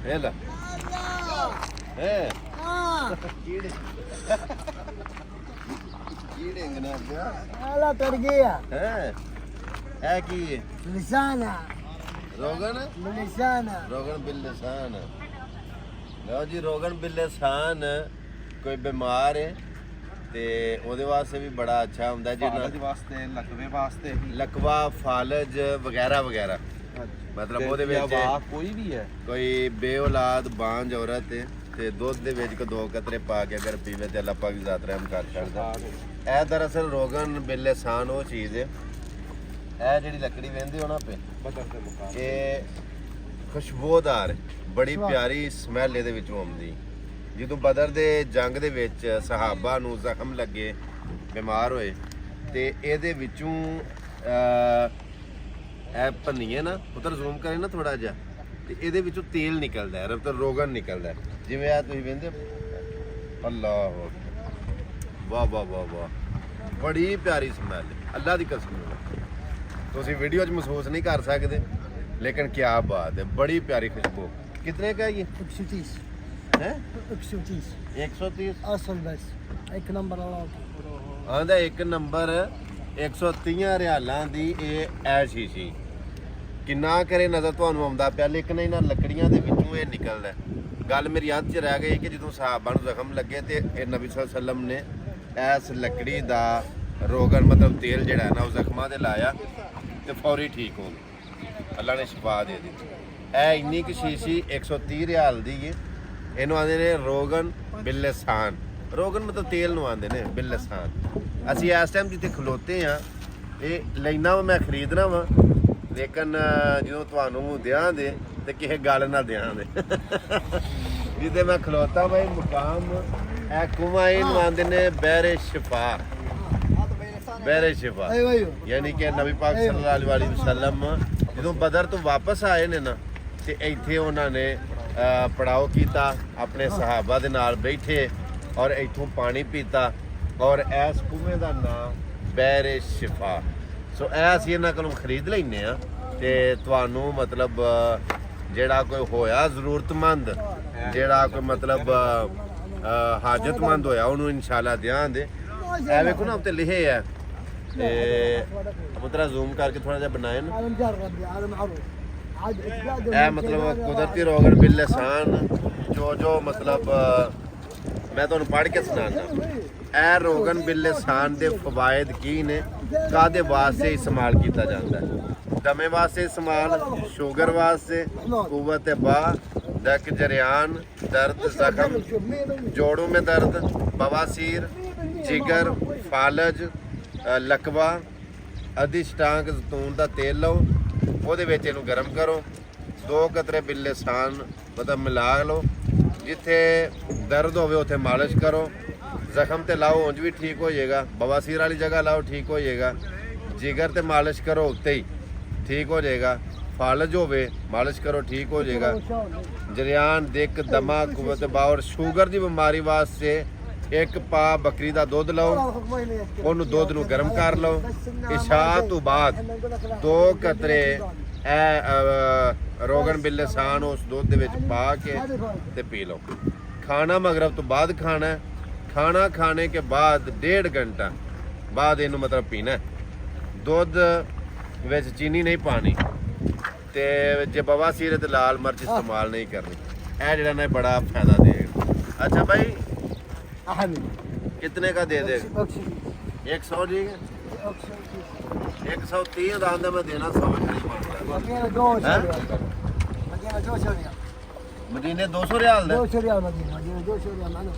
ਇਹ ਲੈ ਹੈ ਕੀੜੇ ਕੀੜੇ ਗਨਾ ਗਿਆ ਆਲਾ ਤੜ ਗਿਆ ਹੈ ਇਹ ਕੀ ਹੈ ਲਿਸਾਨਾ ਰੋਗਨ ਬਿਲ ਲਿਸਾਨ ਲਓ ਜੀ ਰੋਗਨ ਬਿਲ ਲਿਸਾਨ ਕੋਈ ਬਿਮਾਰ ਹੈ ਤੇ ਉਹਦੇ ਵਾਸਤੇ ਵੀ ਬੜਾ ਅੱਛਾ ਹੁੰਦਾ ਜਿਹਨਾਂ ਦੇ ਵਾਸਤੇ ਲਕਵੇ ਵਾਸਤੇ ਲਕਵਾ ਫਾਲਜ ਵਗੈਰਾ ਵਗੈਰਾ ਮਤਲਬ ਉਹਦੇ ਵਿੱਚ ਕੋਈ ਵੀ ਹੈ ਕੋਈ ਬੇਔਲਾਦ ਬਾਂਝ ਔਰਤ ਹੈ ਤੇ ਦੁੱਧ ਦੇ ਵਿੱਚ ਕੋ 2 ਕਤਰੇ ਪਾ ਕੇ ਅਗਰ ਪੀਵੇ ਤੇ ਅੱਲਾਹ ਪਾਕ ਜ਼ਾਤ ਰਹਿਮ ਕਰ ਸਕਦਾ ਇਹ ਦਰਅਸਲ ਰੋਗਨ ਬਿਲ ਲਿਸਾਨ ਉਹ ਚੀਜ਼ ਹੈ ਇਹ ਜਿਹੜੀ ਲੱਕੜੀ ਵਹਿੰਦੇ ਹੋ ਨਾ ਪੇ ਇਹ ਖੁਸ਼ਬੂਦਾਰ ਬੜੀ ਪਿਆਰੀ ਸਮੈਲ ਇਹਦੇ ਵਿੱਚੋਂ ਆਉਂਦੀ ਜਦੋਂ ਬਦਰ ਦੇ ਜੰਗ ਦੇ ਵਿੱਚ ਸਹਾਬਾ ਨੂੰ ਜ਼ਖਮ ਲੱਗੇ ਬਿਮਾਰ ਹੋਏ ਤੇ ਇਹਦੇ ਵਿੱਚੋਂ ਇਹ ਭੰਨੀਏ ਨਾ ਉਧਰ ਜ਼ੂਮ ਕਰੇ ਨਾ ਥੋੜਾ ਜਿਹਾ ਤੇ ਇਹਦੇ ਵਿੱਚੋਂ ਤੇਲ ਨਿਕਲਦਾ ਹੈ ਮਤਲਬ ਰੋਗਨ ਨਿਕਲਦਾ ਜਿਵੇਂ ਆ ਤੁਸੀਂ ਵੇਖਦੇ ਅੱਲਾਹ ਵਾਹ ਵਾਹ ਵਾਹ ਵਾਹ ਬੜੀ ਪਿਆਰੀ ਸਮੈਲ ਅੱਲਾਹ ਦੀ ਕਸਮ ਤੁਸੀਂ ਵੀਡੀਓ 'ਚ ਮਹਿਸੂਸ ਨਹੀਂ ਕਰ ਸਕਦੇ लेकिन क्या बात है बड़ी प्यारी खुशबू कितने का ये 130 है 130 130 असल बस एक नंबर वाला आंदा एक नंबर 130 ਰਿਆਲਾਂ ਦੀ ਇਹ ਐਸ਼ੀ ਸੀ ਕਿੰਨਾ ਕਰੇ ਨਜ਼ਰ ਤੁਹਾਨੂੰ ਆਉਂਦਾ ਪਿਆ ਲੇਕਿਨ ਇਹਨਾਂ ਲੱਕੜੀਆਂ ਦੇ ਵਿੱਚੋਂ ਇਹ ਨਿਕਲਦਾ ਗੱਲ ਮੇਰੀ ਯਾਦ 'ਚ ਰਹਿ ਗਈ ਕਿ ਜਦੋਂ ਸਹਾਬਾ ਨੂੰ ਜ਼ਖਮ ਲੱਗੇ ਤੇ ਇਹ ਨਬੀ ਸੱਲੱਲਾਹੁ ਅਲੈਹਿ ਵਸੱਲਮ ਨੇ ਇਸ ਲੱਕੜੀ ਦਾ ਰੋਗਨ ਮਤਲਬ ਤੇਲ ਜਿਹੜਾ ਨਾ ਉਹ ਜ਼ਖਮਾਂ ਤੇ ਲਾਇਆ ਤੇ ਫੌਰੀ ਠੀਕ ਹੋ ਗਏ ਅੱਲਾ ਨੇ ਸ਼ਿਫਾ ਦੇ ਦਿੱਤੀ ਇਹ ਇੰਨੀ ਕੁ ਸ਼ੀਸ਼ੀ 130 ਰਿਆਲ ਦੀ ਹੈ ਇਹਨੂੰ ਆਂਦੇ ਨੇ ਰੋਗਨ ਬਿਲ ਲਿਸਾਨ ਰੋਗਨ ਮਤਲਬ ਤੇਲ ਨੂੰ ਆਂਦੇ ਨੇ ਬਿਲ ਲਿਸਾਨ ਅਸੀਂ ਇਸ ਟਾਈਮ ਜਿੱਥੇ ਖਲੋਤੇ ਆ ਇਹ ਲੈਣਾ ਵਾ ਮੈਂ ਖਰੀਦਣਾ ਵਾ ਲੇਕਿਨ ਜਦੋਂ ਤੁਹਾਨੂੰ ਦਿਆਂ ਦੇ ਤੇ ਕਿਸੇ ਗੱਲ ਨਾ ਦਿਆਂ ਦੇ ਜਿੱਦੇ ਮੈਂ ਖਲੋਤਾ ਬਾਈ ਮੁਕਾਮ ਇਹ ਕੁਮਾਈ ਨੂੰ ਆਂਦੇ ਨੇ ਬਹਿਰੇ ਸ਼ਿਫਾ ਬਹਿਰੇ ਸ਼ਿਫਾ ਯਾਨੀ ਕਿ ਨਬੀ ਪਾਕ ਸੱਲੱਲਾਹੁ ਅਲੈਹਿ ਵਸੱਲਮ ਜਦੋਂ ਬਦਰ ਤੋਂ ਵਾਪਸ ਆਏ ਨੇ ਨਾ ਤੇ ਇੱਥੇ ਉਹਨਾਂ ਨੇ ਪੜਾਓ ਕੀਤਾ ਆਪਣੇ ਸਹਾਬਾ ਦੇ ਨਾਲ ਬੈਠੇ ਔਰ ਇੱਥੋਂ ਪਾਣੀ ਪੀਤਾ ਔਰ ਇਸ ਕੂਵੇਂ ਦਾ ਨਾਮ ਬਹਿਰੇ ਸ਼ਿਫਾ ਸੋ ਇਹ ਅਸੀਂ ਇਹਨਾਂ ਕੋਲੋਂ ਖਰੀਦ ਲੈਨੇ ਆ ਤੇ ਤੁਹਾਨੂੰ ਮਤਲਬ ਜਿਹੜਾ ਕੋਈ ਹੋਇਆ ਜ਼ਰੂਰਤਮੰਦ ਜਿਹੜਾ ਕੋਈ ਮਤਲਬ ਹਾਜਤਮੰਦ ਹੋਇਆ ਉਹਨੂੰ ਇਨਸ਼ਾਅੱਲਾ ਦਿਆਂ ਦੇ ਇਹ ਵੇਖੋ ਨਾ ਉੱਤੇ ਲਿਖੇ ਆ ਤੇ ਅਬੂਤਰਾ ਜ਼ੂਮ ਕਰਕੇ ਥੋੜਾ ਜਿਹਾ ਬਣਾਏ ਨਾ ਇਹ ਮਤਲਬ ਕੁਦਰਤੀ ਰੋਗਨ ਬਿਲ ਲਿਸਾਨ ਜੋ ਮਤਲਬ ਮੈਂ ਤੁਹਾਨੂੰ ਪੜ੍ਹ ਕੇ ਸੁਣਾਉਣਾ ਇਹ ਰੋਗਨ ਬਿਲ ਲਿਸਾਨ ਦੇ ਫਵਾਇਦ ਕੀ ਨੇ ਕਾਹਦੇ ਵਾਸਤੇ ਇਸਤੇਮਾਲ ਕੀਤਾ ਜਾਂਦਾ ਹੈ ਦਮੇ ਵਾਸਤੇ ਇਸਤੇਮਾਲ ਸ਼ੂਗਰ ਵਾਸਤੇ ਕੁਵਤ ਬਾ दक जरियान दर्द जख्म जोड़ों में दर्द बवासीर जिगर फालज लकवा अधिष्टांग जैतून का तेल लो वो गर्म करो 2 कतरे बिल लिसान मतलब मिला लो जिथे दर्द हो उथे मालिश करो जख्म ते लाओ उंज भी ठीक हो जाएगा बवासीर वाली जगह लाओ ठीक हो जाएगा जिगर ते मालिश करो उत्ते ही ठीक हो जाएगा फालज होवे मालिश करो ठीक हो जाएगा जरियान दिक दमा कुवत बावर शुगर की बीमारी वास्ते एक पा बकरी का दुध लो उन्होंने दुध नूं गर्म कर लो इशा तो बाद 2 कतरे रोगन बिल लिसान उस दुध दे विच पा के ते पी लो खाना मगरब तो बाद खाना खाना खाने के बाद 1.5 घंटा बाद इनू मतलब पीना दुध विच चीनी नहीं पानी ਤੇ ਜੇ ਬਵਾਸੀਰ ਤੇ ਲਾਲ ਮਿਰਚ ਇਸਤੇਮਾਲ ਨਹੀਂ ਕਰਨੀ ਇਹ ਜਿਹੜਾ ਨਾ ਬੜਾ ਫਾਇਦਾ ਦੇਗਾ ਅੱਛਾ ਭਾਈ ਕਿਤਨੇ का दे देगा 100 जी 130 ਦਾ ਆਂਦਾ ਮੈਂ ਦੇਣਾ 100 ਮਦੀਨੇ 200 ਰਿਆਲ ਦਾ 200 ਰਿਆਲ ਮਦੀਨੇ 200 ਰਿਆਲ